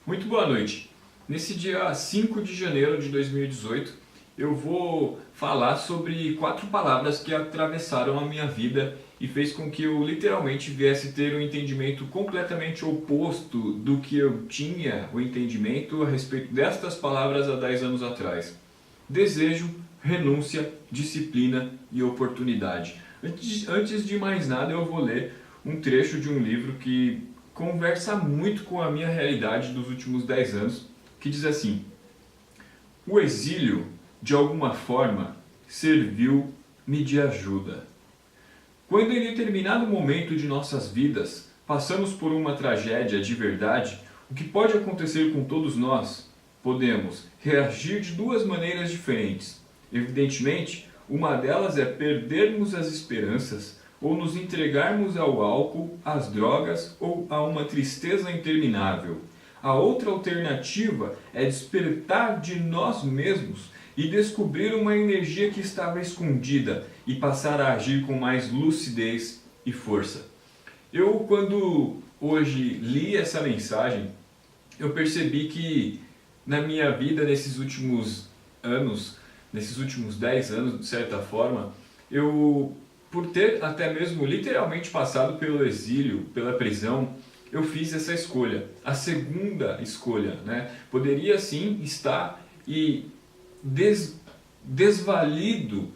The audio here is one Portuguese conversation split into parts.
Muito boa noite. Nesse dia 5 de janeiro de 2018, eu vou falar sobre 4 palavras que atravessaram a minha vida e fez com que eu literalmente viesse ter um entendimento completamente oposto do que eu tinha o entendimento a respeito destas palavras há 10 anos atrás. Desejo, renúncia, disciplina e oportunidade. Antes de mais nada, eu vou ler um trecho de um livro que conversa muito com a minha realidade dos últimos 10 anos, que diz assim: o exílio, de alguma forma, serviu-me de ajuda. Quando em determinado momento de nossas vidas passamos por uma tragédia de verdade, o que pode acontecer com todos nós? Podemos reagir de duas maneiras diferentes. Evidentemente, uma delas é perdermos as esperanças ou nos entregarmos ao álcool, às drogas ou a uma tristeza interminável. A outra alternativa é despertar de nós mesmos e descobrir uma energia que estava escondida e passar a agir com mais lucidez e força. Quando hoje li essa mensagem, eu percebi que na minha vida, nesses últimos anos, nesses últimos 10 anos, de certa forma, por ter até mesmo literalmente passado pelo exílio, pela prisão, eu fiz essa escolha, a segunda escolha, né? Poderia sim estar desvalido,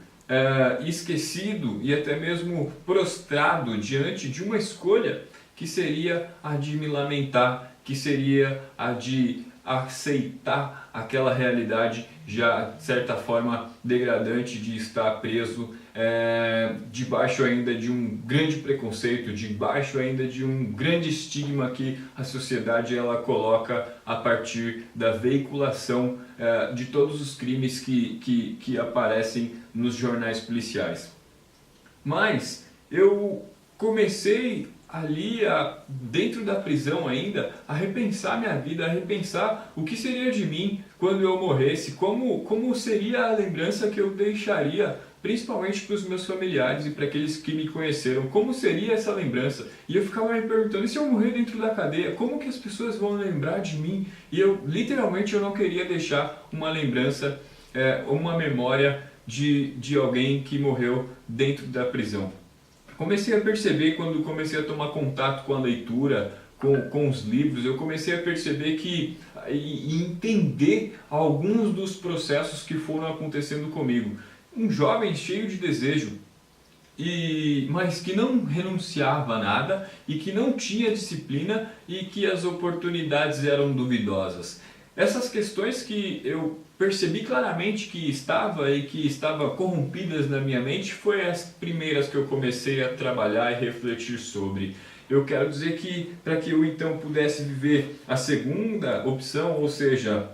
esquecido e até mesmo prostrado diante de uma escolha que seria a de me lamentar, que seria a de aceitar aquela realidade já de certa forma degradante de estar preso, debaixo ainda de um grande preconceito, debaixo ainda de um grande estigma que a sociedade ela coloca a partir da veiculação de todos os crimes que aparecem nos jornais policiais. Mas eu comecei ali, dentro da prisão ainda, a repensar minha vida, a repensar o que seria de mim quando eu morresse, como seria a lembrança que eu deixaria, principalmente para os meus familiares e para aqueles que me conheceram, como seria essa lembrança? E eu ficava me perguntando, e se eu morrer dentro da cadeia, como que as pessoas vão lembrar de mim? E literalmente, eu não queria deixar uma lembrança, uma memória de alguém que morreu dentro da prisão. Comecei a perceber, quando comecei a tomar contato com a leitura, com os livros, eu comecei a perceber e entender alguns dos processos que foram acontecendo comigo. Um jovem cheio de desejo, mas que não renunciava a nada e que não tinha disciplina e que as oportunidades eram duvidosas. Essas questões que eu percebi claramente que estava corrompidas na minha mente foi as primeiras que eu comecei a trabalhar e refletir sobre. Eu quero dizer que para que eu então pudesse viver a segunda opção, ou seja,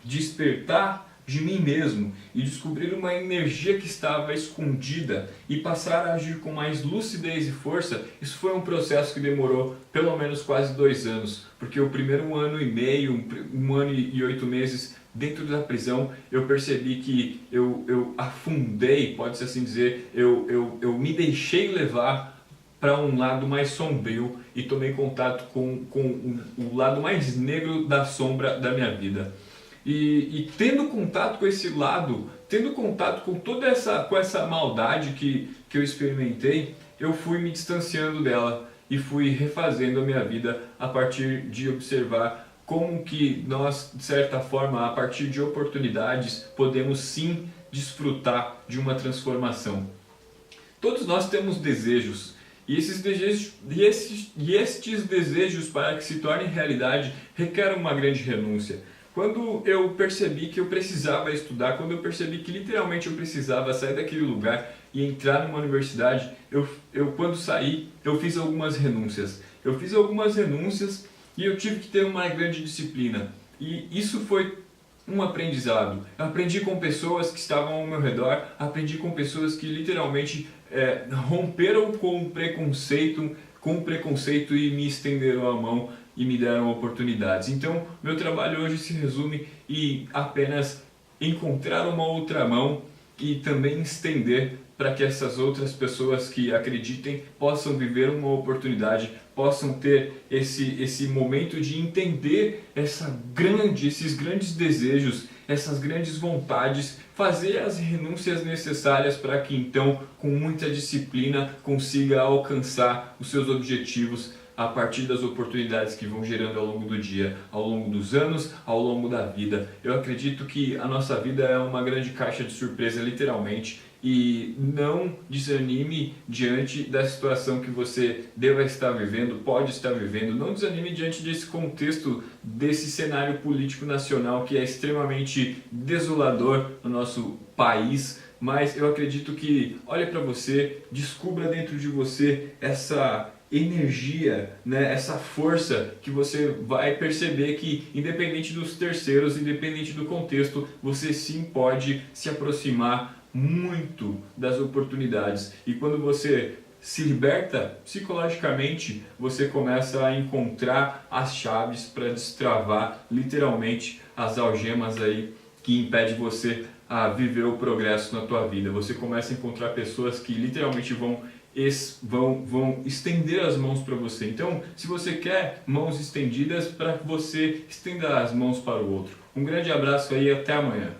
despertar de mim mesmo e descobrir uma energia que estava escondida e passar a agir com mais lucidez e força, isso foi um processo que demorou pelo menos quase 2 anos, porque o primeiro 1 ano e meio, 1 ano e 8 meses dentro da prisão, eu percebi que eu afundei, pode-se assim dizer, eu me deixei levar para um lado mais sombrio e tomei contato com o lado mais negro da sombra da minha vida. E tendo contato com esse lado, tendo contato com toda essa maldade que eu experimentei, eu fui me distanciando dela e fui refazendo a minha vida a partir de observar como que nós, de certa forma, a partir de oportunidades, podemos sim desfrutar de uma transformação. Todos nós temos desejos, e estes desejos, para que se tornem realidade, requerem uma grande renúncia. Quando eu percebi que eu precisava estudar, quando eu percebi que literalmente eu precisava sair daquele lugar e entrar numa universidade, quando saí, eu fiz algumas renúncias. Eu fiz algumas renúncias e eu tive que ter uma grande disciplina. E isso foi um aprendizado. Eu aprendi com pessoas que estavam ao meu redor, aprendi com pessoas que literalmente romperam com o preconceito e me estenderam a mão e me deram oportunidades. Então, meu trabalho hoje se resume em apenas encontrar uma outra mão e também estender para que essas outras pessoas que acreditem possam viver uma oportunidade possam ter esse momento de entender esses grandes desejos, essas grandes vontades, fazer as renúncias necessárias para que então, com muita disciplina, consiga alcançar os seus objetivos a partir das oportunidades que vão gerando ao longo do dia, ao longo dos anos, ao longo da vida. Eu acredito que a nossa vida é uma grande caixa de surpresa, literalmente, e não desanime diante da situação que você deva estar vivendo, pode estar vivendo. Não desanime diante desse contexto, desse cenário político nacional que é extremamente desolador no nosso país. Mas eu acredito que olhe para você, descubra dentro de você essa energia, né, essa força que você vai perceber que, independente dos terceiros, independente do contexto, você sim pode se aproximar muito das oportunidades. E quando você se liberta psicologicamente, você começa a encontrar as chaves para destravar literalmente as algemas aí que impede você a viver o progresso na tua vida. Você começa a encontrar pessoas que literalmente vão estender as mãos para você. Então, se você quer mãos estendidas, para você estenda as mãos para o outro. Um grande abraço aí e até amanhã.